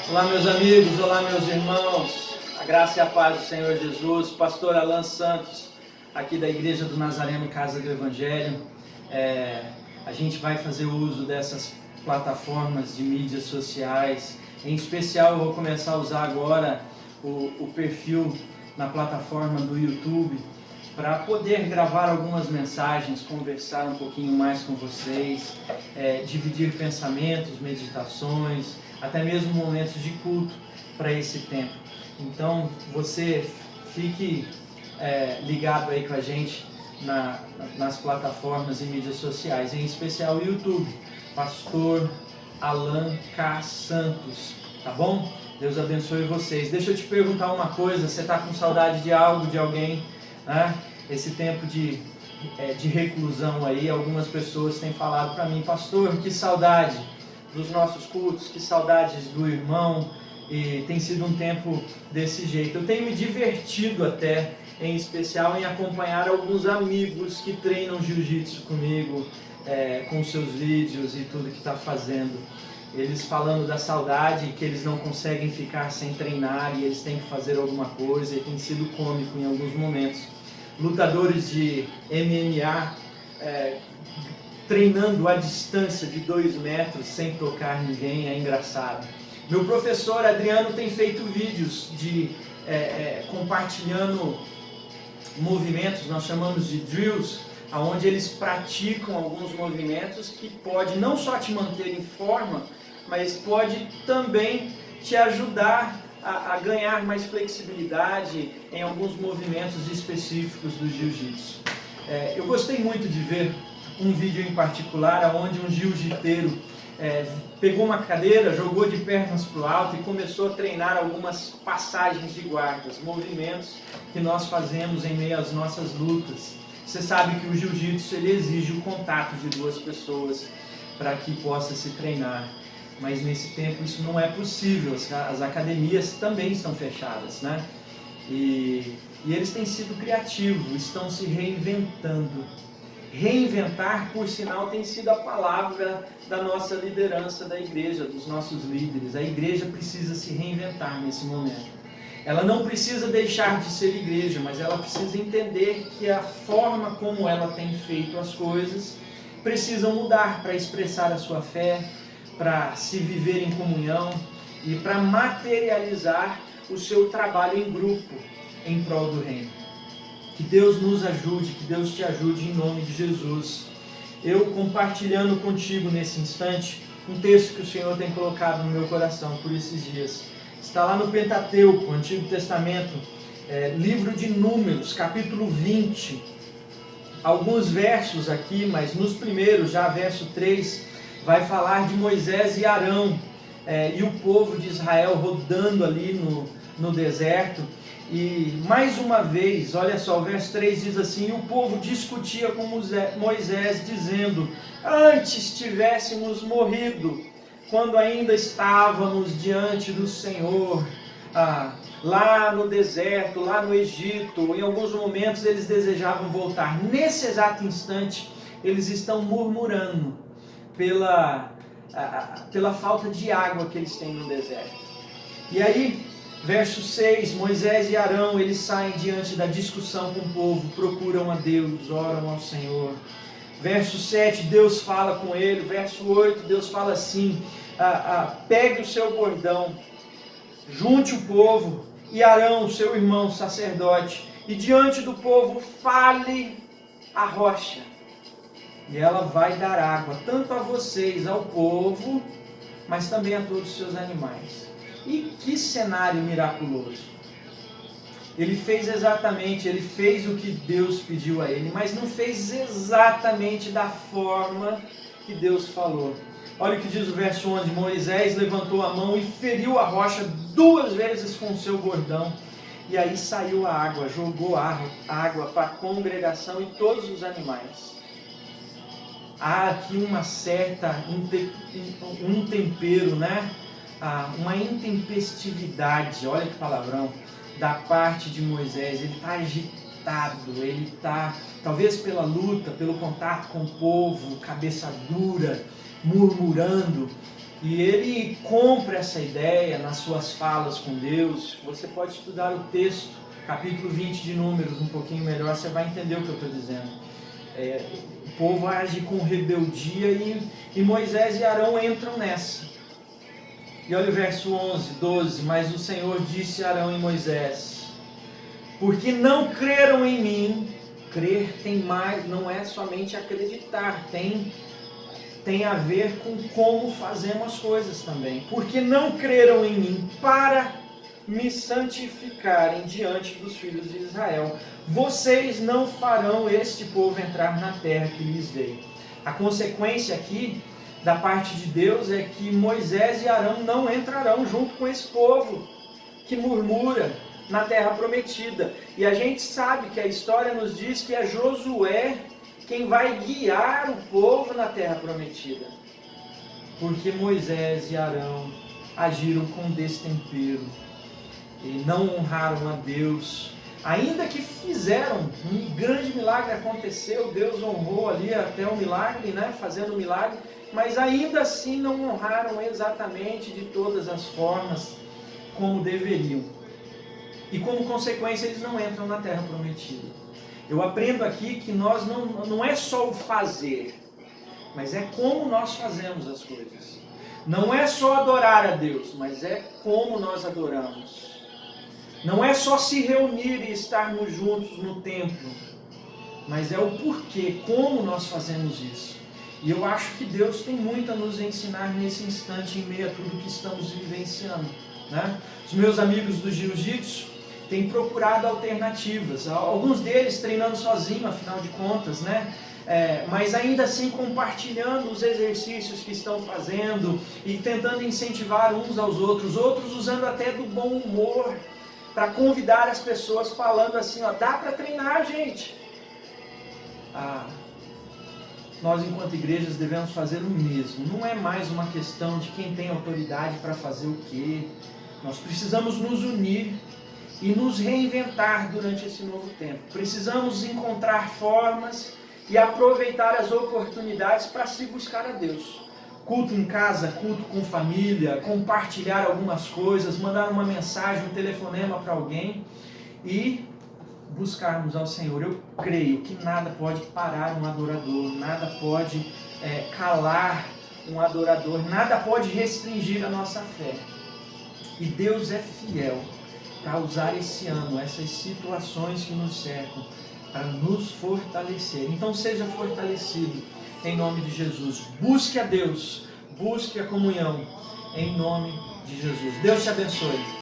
Olá, meus amigos, olá, meus irmãos, a graça e a paz do Senhor Jesus, pastor Alan Santos, aqui da Igreja do Nazareno, Casa do Evangelho. A gente vai fazer uso dessas plataformas de mídias sociais, em especial eu vou começar a usar agora o perfil na plataforma do YouTube, para poder gravar algumas mensagens, conversar um pouquinho mais com vocês, dividir pensamentos, meditações, até mesmo momentos de culto para esse tempo. Então, você fique ligado aí com a gente nas plataformas e mídias sociais, em especial o YouTube, Pastor Alan K. Santos, tá bom? Deus abençoe vocês. Deixa eu te perguntar uma coisa, você está com saudade de algo, de alguém? Esse tempo de reclusão aí, algumas pessoas têm falado para mim, pastor, que saudade dos nossos cultos, que saudades do irmão, e tem sido um tempo desse jeito. Eu tenho me divertido até, em especial em acompanhar alguns amigos que treinam jiu-jitsu comigo, com seus vídeos e tudo que está fazendo. Eles falando da saudade, que eles não conseguem ficar sem treinar e eles têm que fazer alguma coisa, e tem sido cômico em alguns momentos. Lutadores de MMA treinando à distância de 2 metros sem tocar ninguém, é engraçado. Meu professor Adriano tem feito vídeos compartilhando movimentos, nós chamamos de drills, onde eles praticam alguns movimentos que pode não só te manter em forma, mas pode também te ajudar a ganhar mais flexibilidade em alguns movimentos específicos do jiu-jitsu. Eu gostei muito de ver um vídeo em particular onde um jiu-jiteiro pegou uma cadeira, jogou de pernas para o alto e começou a treinar algumas passagens de guardas, movimentos que nós fazemos em meio às nossas lutas. Você sabe que o jiu-jitsu ele exige o contato de 2 pessoas para que possa se treinar. Mas nesse tempo isso não é possível, as academias também estão fechadas, né? E eles têm sido criativos, estão se reinventando. Reinventar, por sinal, tem sido a palavra da nossa liderança da igreja, dos nossos líderes. A igreja precisa se reinventar nesse momento. Ela não precisa deixar de ser igreja, mas ela precisa entender que a forma como ela tem feito as coisas precisa mudar para expressar a sua fé, para se viver em comunhão e para materializar o seu trabalho em grupo em prol do reino. Que Deus nos ajude, que Deus te ajude em nome de Jesus. Eu compartilhando contigo nesse instante um texto que o Senhor tem colocado no meu coração por esses dias. Está lá no Pentateuco, Antigo Testamento, livro de Números, capítulo 20. Alguns versos aqui, mas nos primeiros, já verso 3, vai falar de Moisés e Arão e o povo de Israel rodando ali no deserto. E mais uma vez, olha só, o verso 3 diz assim: o povo discutia com Moisés, dizendo: antes tivéssemos morrido, quando ainda estávamos diante do Senhor, lá no deserto, lá no Egito. Em alguns momentos eles desejavam voltar. Nesse exato instante, eles estão murmurando pela falta de água que eles têm no deserto. E aí, verso 6, Moisés e Arão, eles saem diante da discussão com o povo, procuram a Deus, oram ao Senhor. Verso 7, Deus fala com ele. Verso 8, Deus fala assim: pegue o seu bordão, junte o povo, e Arão, seu irmão sacerdote, e diante do povo fale a rocha, e ela vai dar água, tanto a vocês, ao povo, mas também a todos os seus animais. E que cenário miraculoso! Ele fez o que Deus pediu a ele, mas não fez exatamente da forma que Deus falou. Olha o que diz o verso 11, Moisés levantou a mão e feriu a rocha 2 vezes com o seu bordão, e aí saiu a água, jogou a água para a congregação e todos os animais. Há aqui uma certa um tempero, né? Uma intempestividade, olha que palavrão, da parte de Moisés. Ele está agitado, ele está, talvez pela luta, pelo contato com o povo, cabeça dura, murmurando, E ele compra essa ideia nas suas falas com Deus. Você pode estudar o texto, capítulo 20 de Números, um pouquinho melhor, você vai entender o que eu estou dizendo. O povo age com rebeldia e Moisés e Arão entram nessa. E olha o verso 11, 12. Mas o Senhor disse a Arão e Moisés: porque não creram em mim. Crer tem mais, não é somente acreditar, tem a ver com como fazemos as coisas também. Porque não creram em mim para me santificarem diante dos filhos de Israel. Vocês não farão este povo entrar na terra que lhes dei. A consequência aqui da parte de Deus é que Moisés e Arão não entrarão junto com esse povo que murmura na terra prometida. E a gente sabe que a história nos diz que é Josué quem vai guiar o povo na terra prometida. Porque Moisés e Arão agiram com destempero e não honraram a Deus. Ainda que fizeram, um grande milagre aconteceu, Deus honrou ali até o milagre, né, fazendo o milagre, mas ainda assim não honraram exatamente de todas as formas como deveriam. E como consequência eles não entram na terra prometida. Eu aprendo aqui que nós não é só o fazer, mas é como nós fazemos as coisas. Não é só adorar a Deus, mas é como nós adoramos. Não é só se reunir e estarmos juntos no templo, mas é o porquê, como nós fazemos isso. E eu acho que Deus tem muito a nos ensinar nesse instante, em meio a tudo que estamos vivenciando, né? Os meus amigos do Jiu-Jitsu têm procurado alternativas, alguns deles treinando sozinho, afinal de contas, né? Mas ainda assim compartilhando os exercícios que estão fazendo e tentando incentivar uns aos outros, outros usando até do bom humor para convidar as pessoas, falando assim, ó, dá para treinar, gente. Nós enquanto igrejas devemos fazer o mesmo. Não é mais uma questão de quem tem autoridade para fazer o quê. Nós precisamos nos unir e nos reinventar durante esse novo tempo. Precisamos encontrar formas e aproveitar as oportunidades para se buscar a Deus. Culto em casa, culto com família, compartilhar algumas coisas, mandar uma mensagem, um telefonema para alguém e buscarmos ao Senhor. Eu creio que nada pode parar um adorador, nada pode calar um adorador, nada pode restringir a nossa fé. E Deus é fiel para usar esse ano, essas situações que nos cercam, para nos fortalecer. Então seja fortalecido em nome de Jesus. Busque a Deus, busque a comunhão em nome de Jesus. Deus te abençoe.